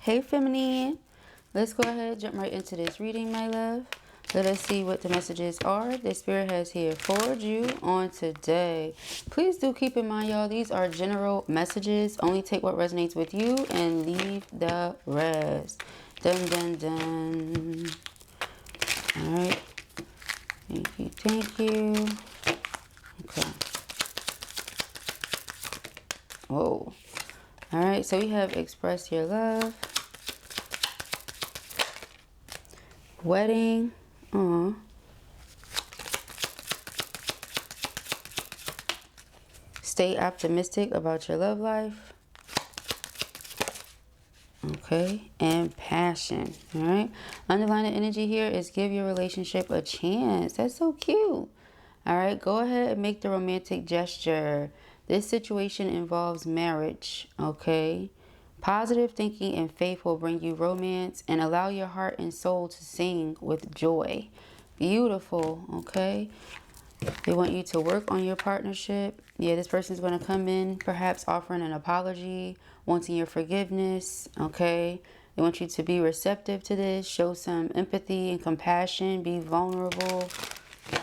Hey feminine, let's go ahead, jump right into this reading, my love. Let us see what the messages are that Spirit has here for you on today. Please do keep in mind, y'all, these are general messages. Only take what resonates with you and leave the rest. Dun dun dun. Alright. Thank you, thank you. Okay. Whoa. Alright, so we have express your love. Wedding. Stay optimistic about your love life. Okay. And passion. All right. Underlying energy here is give your relationship a chance. That's so cute. All right. Go ahead and make the romantic gesture. This situation involves marriage. Okay. Positive thinking and faith will bring you romance and allow your heart and soul to sing with joy. Beautiful. Okay. They want you to work on your partnership. Yeah, this person's going to come in perhaps offering an apology, wanting your forgiveness. Okay. They want you to be receptive to this. Show some empathy and compassion. Be vulnerable.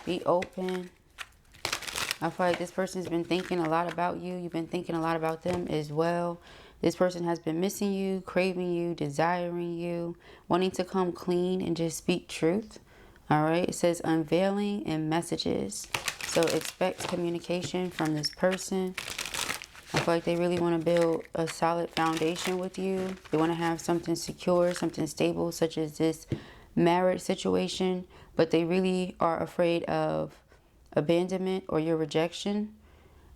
Be open. I feel like this person's been thinking a lot about you. You've been thinking a lot about them as well. This person has been missing you, craving you, desiring you, wanting to come clean and just speak truth. All right. It says unveiling and messages. So expect communication from this person. I feel like they really want to build a solid foundation with you. They want to have something secure, something stable, such as this marriage situation. But they really are afraid of abandonment or your rejection.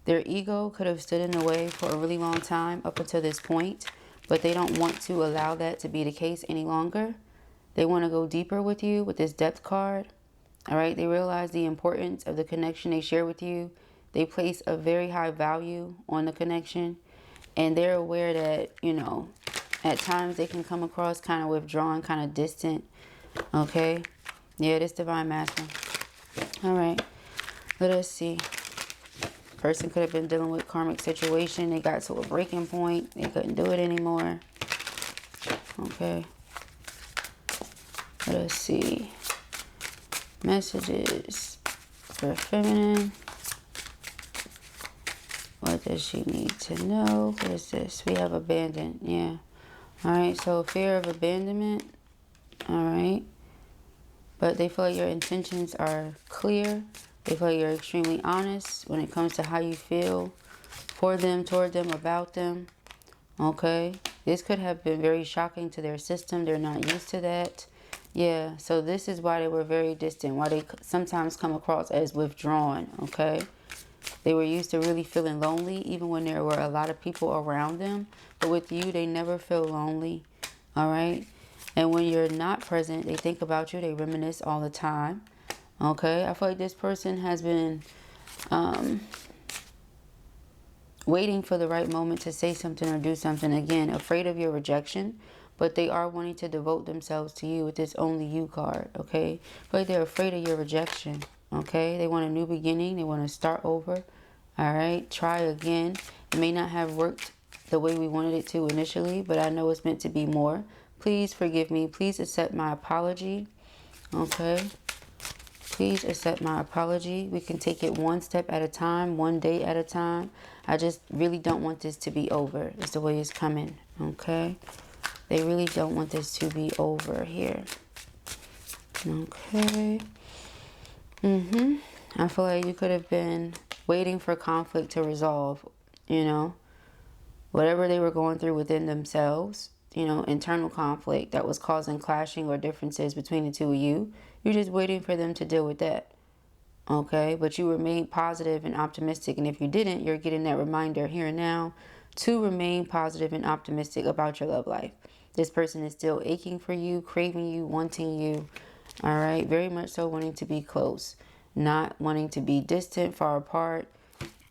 Their ego could have stood in the way for a really long time up until this point, but they don't want to allow that to be the case any longer. They want to go deeper with you with this depth card. All right. They realize the importance of the connection they share with you. They place a very high value on the connection, and they're aware that, you know, at times they can come across kind of withdrawn, kind of distant. Okay. Yeah, this divine masculine. All right. Let us see. Person could have been dealing with karmic situation. They got to a breaking point. They couldn't do it anymore. Okay. Let us see. Messages for feminine. What does she need to know? What is this? We have abandoned. Yeah. Alright, so fear of abandonment. Alright. But they feel like your intentions are clear. They feel like you're extremely honest when it comes to how you feel for them, toward them, about them. Okay. This could have been very shocking to their system. They're not used to that. Yeah. So this is why they were very distant. Why they sometimes come across as withdrawn. Okay. They were used to really feeling lonely even when there were a lot of people around them. But with you, they never feel lonely. All right. And when you're not present, they think about you. They reminisce all the time. Okay, I feel like this person has been waiting for the right moment to say something or do something. Again, afraid of your rejection, but they are wanting to devote themselves to you with this only you card. Okay, I feel like they're afraid of your rejection. Okay, they want a new beginning. They want to start over. All right, try again. It may not have worked the way we wanted it to initially, but I know it's meant to be more. Please forgive me. Please accept my apology. Okay. Please accept my apology. We can take it one step at a time, one day at a time. I just really don't want this to be over. It's the way it's coming. Okay. They really don't want this to be over here. Okay. I feel like you could have been waiting for conflict to resolve, you know, whatever they were going through within themselves, you know, internal conflict that was causing clashing or differences between the two of you. You're just waiting for them to deal with that. Okay. But you remain positive and optimistic. And if you didn't, you're getting that reminder here and now to remain positive and optimistic about your love life. This person is still aching for you, craving you, wanting you. All right. Very much so wanting to be close, not wanting to be distant, far apart,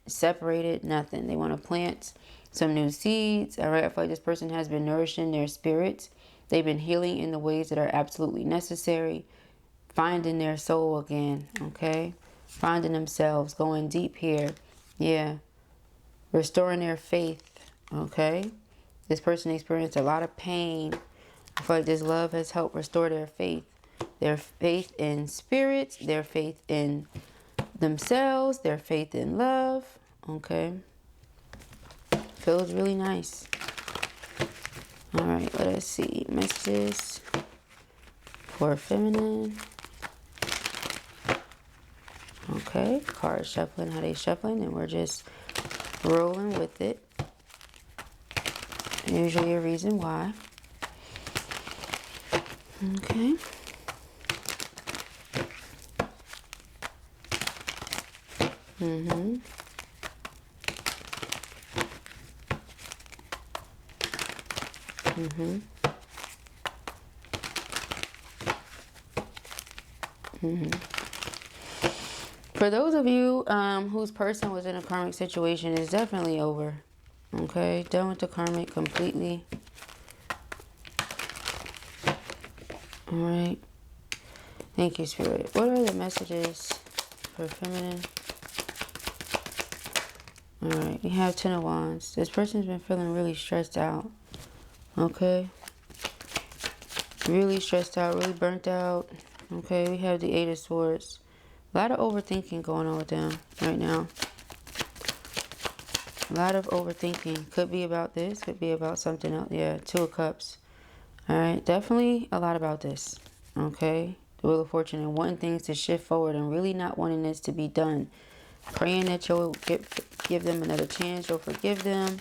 separated, nothing. They want to plant some new seeds. All right. I feel like this person has been nourishing their spirits. They've been healing in the ways that are absolutely necessary. Finding their soul again. Okay. Finding themselves. Going deep here. Yeah. Restoring their faith. Okay. This person experienced a lot of pain. I feel like this love has helped restore their faith. Their faith in spirits, their faith in themselves, their faith in love. Okay. Feels really nice. All right, let us see. Messages for feminine. Okay, cards shuffling how they shuffling, and we're just rolling with it. Usually a reason why. Okay. Mm-hmm. Mm-hmm. Mm-hmm. For those of you whose person was in a karmic situation, it's definitely over. Okay, done with the karmic completely. All right. Thank you, Spirit. What are the messages for feminine? All right, we have 10 of Wands. This person's been feeling really stressed out. Okay. Really stressed out, really burnt out. Okay, we have the 8 of Swords. A lot of overthinking going on with them right now. A lot of overthinking. Could be about this, could be about something else. Yeah, 2 of Cups. All right, definitely a lot about this. Okay, the Wheel of Fortune, and wanting things to shift forward and really not wanting this to be done. Praying that you'll give them another chance, you'll forgive them.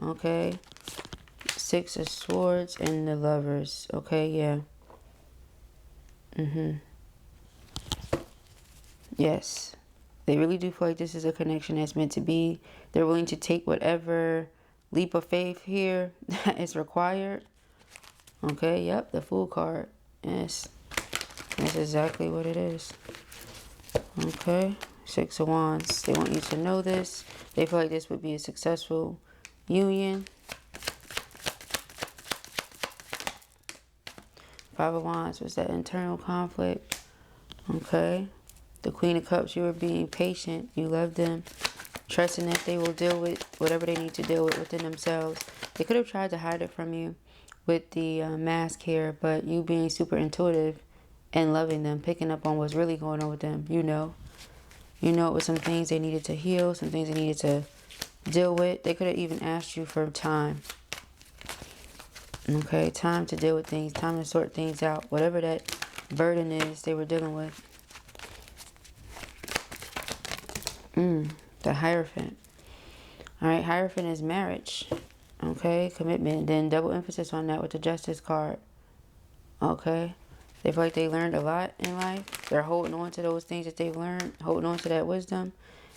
Okay, 6 of Swords and the Lovers. Okay, yeah. Yes, they really do feel like this is a connection that's meant to be. They're willing to take whatever leap of faith here that is required. Okay, yep, the Fool card. Yes, that's exactly what it is. Okay, 6 of Wands. They want you to know this. They feel like this would be a successful union. 5 of Wands was that internal conflict. Okay. The Queen of Cups, you were being patient. You loved them. Trusting that they will deal with whatever they need to deal with within themselves. They could have tried to hide it from you with the mask here, but you being super intuitive and loving them, picking up on what's really going on with them, you know. You know it was some things they needed to heal, some things they needed to deal with. They could have even asked you for time. Okay, time to deal with things, time to sort things out. Whatever that burden is they were dealing with. The Hierophant. All right, Hierophant is marriage. Okay, commitment. Then double emphasis on that with the Justice card. Okay, they feel like they learned a lot in life. They're holding on to those things that they've learned, holding on to that wisdom,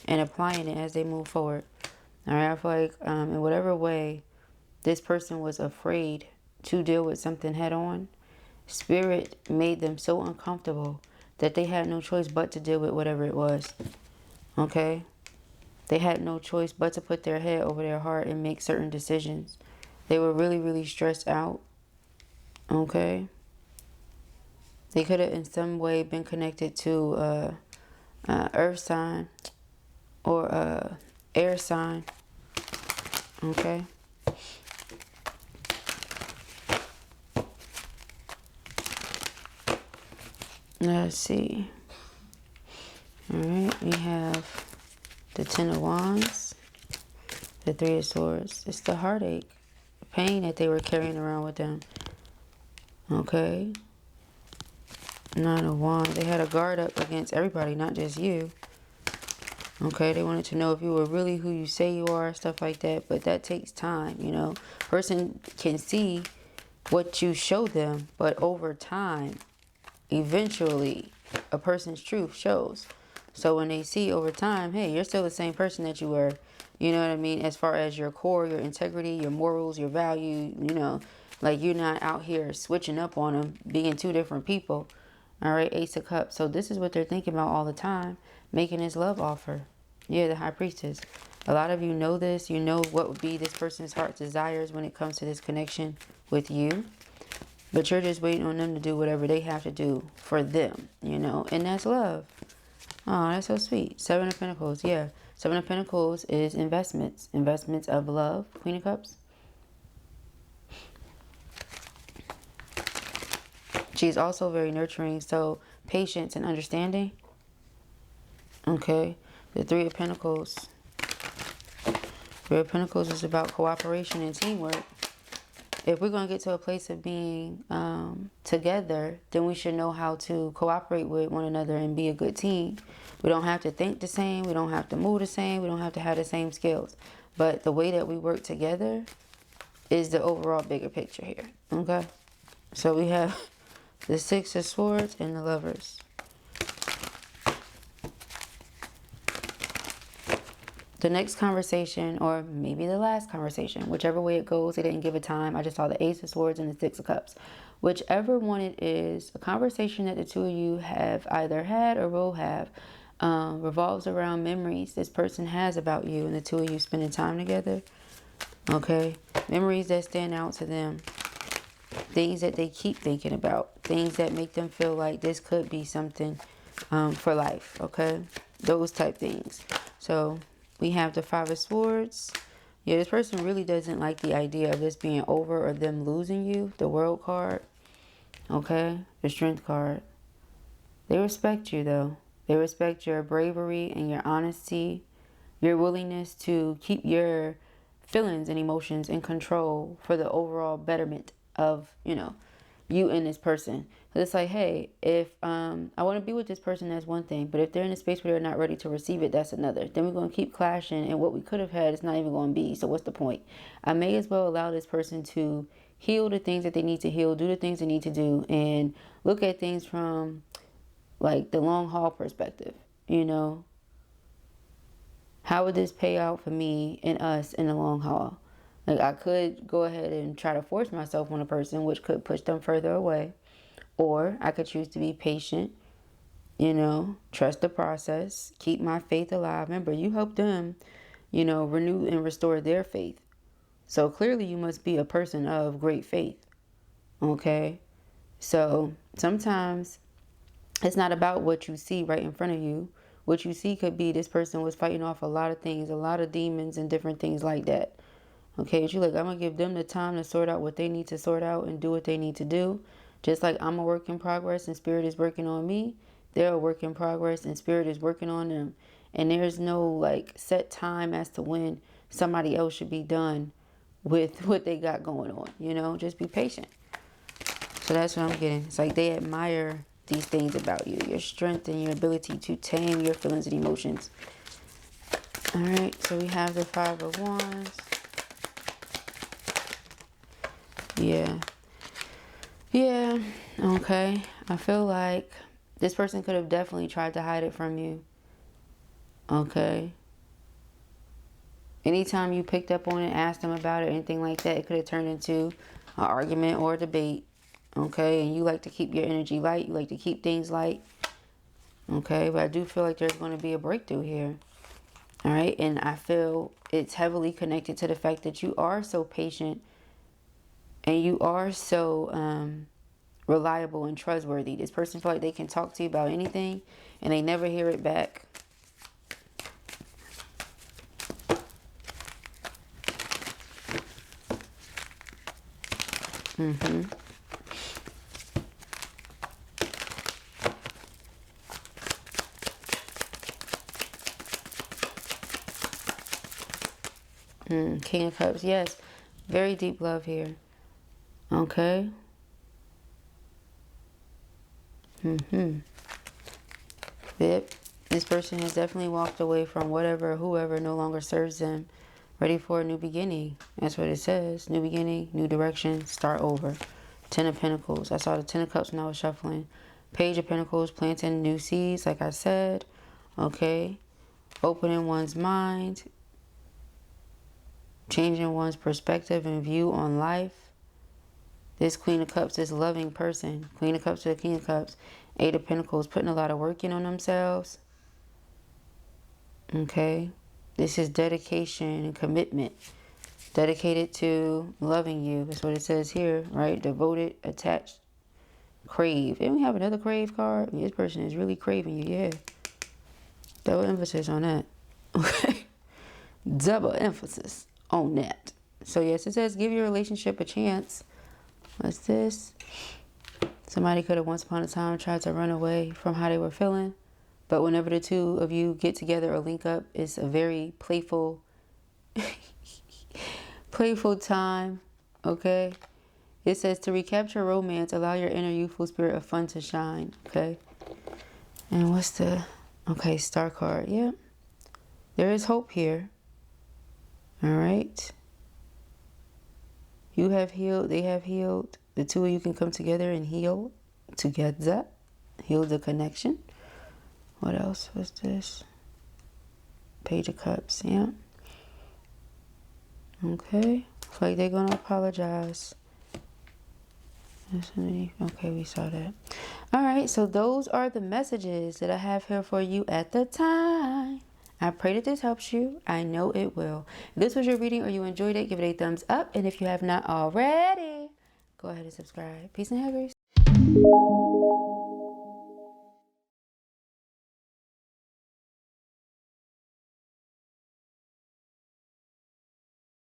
and applying it as they move forward. All right, I feel like in whatever way this person was afraid to deal with something head on, Spirit made them so uncomfortable that they had no choice but to deal with whatever it was. Okay? They had no choice but to put their head over their heart and make certain decisions. They were really, really stressed out. Okay? They could have in some way been connected to earth sign or air sign. Okay? Let's see. All right, we have the 10 of Wands, the 3 of Swords. It's the heartache, the pain that they were carrying around with them. Okay. 9 of Wands. They had a guard up against everybody, not just you. Okay, they wanted to know if you were really who you say you are, stuff like that. But that takes time, you know. Person can see what you show them, but over time, eventually, a person's truth shows. So when they see over time, hey, you're still the same person that you were, you know what I mean? As far as your core, your integrity, your morals, your value, you know, like you're not out here switching up on them, being 2 different people. All right, Ace of Cups. So this is what they're thinking about all the time, making this love offer. Yeah, the High Priestess. A lot of you know this. You know what would be this person's heart's desires when it comes to this connection with you. But you're just waiting on them to do whatever they have to do for them, you know, and that's love. Oh, that's so sweet. 7 of Pentacles, yeah. 7 of Pentacles is investments. Investments of love, Queen of Cups. She's also very nurturing, so patience and understanding. Okay, the Three of Pentacles. Three of Pentacles is about cooperation and teamwork. If we're going to get to a place of being together, then we should know how to cooperate with one another and be a good team. We don't have to think the same. We don't have to move the same. We don't have to have the same skills. But the way that we work together is the overall bigger picture here. Okay? So we have the Six of Swords and the Lovers. The next conversation, or maybe the last conversation, whichever way it goes, they didn't give a time. I just saw the Ace of Swords and the Six of Cups. Whichever one it is, a conversation that the two of you have either had or will have revolves around memories this person has about you and the two of you spending time together. Okay? Memories that stand out to them. Things that they keep thinking about. Things that make them feel like this could be something for life. Okay? Those type things. So we have the Five of Swords. Yeah, this person really doesn't like the idea of this being over or them losing you. The World card. Okay? The Strength card. They respect you, though. They respect your bravery and your honesty. Your willingness to keep your feelings and emotions in control for the overall betterment of, you know, you and this person. It's like, hey, if I want to be with this person, that's one thing. But if they're in a space where they're not ready to receive it, that's another. Then we're going to keep clashing, and what we could have had is not even going to be. So what's the point? I may as well allow this person to heal the things that they need to heal, do the things they need to do, and look at things from like the long haul perspective. You know, how would this pay out for me and us in the long haul? Like, I could go ahead and try to force myself on a person, which could push them further away. Or I could choose to be patient, you know, trust the process, keep my faith alive. Remember, you help them, you know, renew and restore their faith. So clearly you must be a person of great faith. Okay? So sometimes it's not about what you see right in front of you. What you see could be this person was fighting off a lot of things, a lot of demons and different things like that. Okay, but you're like, I'm going to give them the time to sort out what they need to sort out and do what they need to do. Just like I'm a work in progress and Spirit is working on me, they're a work in progress and Spirit is working on them. And there's no like set time as to when somebody else should be done with what they got going on. You know, just be patient. So that's what I'm getting. It's like they admire these things about you. Your strength and your ability to tame your feelings and emotions. All right, so we have the Five of Wands. Yeah, okay. I feel like this person could have definitely tried to hide it from you. Okay. Anytime you picked up on it, asked them about it, anything like that, it could have turned into an argument or a debate. Okay, and you like to keep your energy light. You like to keep things light. Okay, but I do feel like there's going to be a breakthrough here. All right, and I feel it's heavily connected to the fact that you are so patient and you are so reliable and trustworthy. This person feels like they can talk to you about anything and they never hear it back. King of Cups, yes. Very deep love here. Okay. Yep. This person has definitely walked away from whatever, whoever no longer serves them. Ready for a new beginning. That's what it says. New beginning, new direction, start over. Ten of Pentacles. I saw the Ten of Cups when I was shuffling. Page of Pentacles, planting new seeds, like I said. Okay. Opening one's mind. Changing one's perspective and view on life. This Queen of Cups, this loving person. Queen of Cups to the King of Cups. Eight of Pentacles, putting a lot of work in on themselves. Okay. This is dedication and commitment. Dedicated to loving you. That's what it says here, right? Devoted, attached, crave. And we have another crave card. This person is really craving you, yeah. Double emphasis on that. Okay. Double emphasis on that. So yes, it says give your relationship a chance. What's this? Somebody could have once upon a time tried to run away from how they were feeling. But whenever the two of you get together or link up, it's a very playful, playful time. Okay. It says to recapture romance, allow your inner youthful spirit of fun to shine. Okay. And what's the, okay, star card. Yep. There is hope here. All right. You have healed. They have healed. The two of you can come together and heal together. Heal the connection. What else was this? Page of Cups. Yeah. Okay. Looks like they're going to apologize. Okay, we saw that. All right. So those are the messages that I have here for you at the time. I pray that this helps you. I know it will. If this was your reading or you enjoyed it, give it a thumbs up. And if you have not already, go ahead and subscribe. Peace and hair, grace.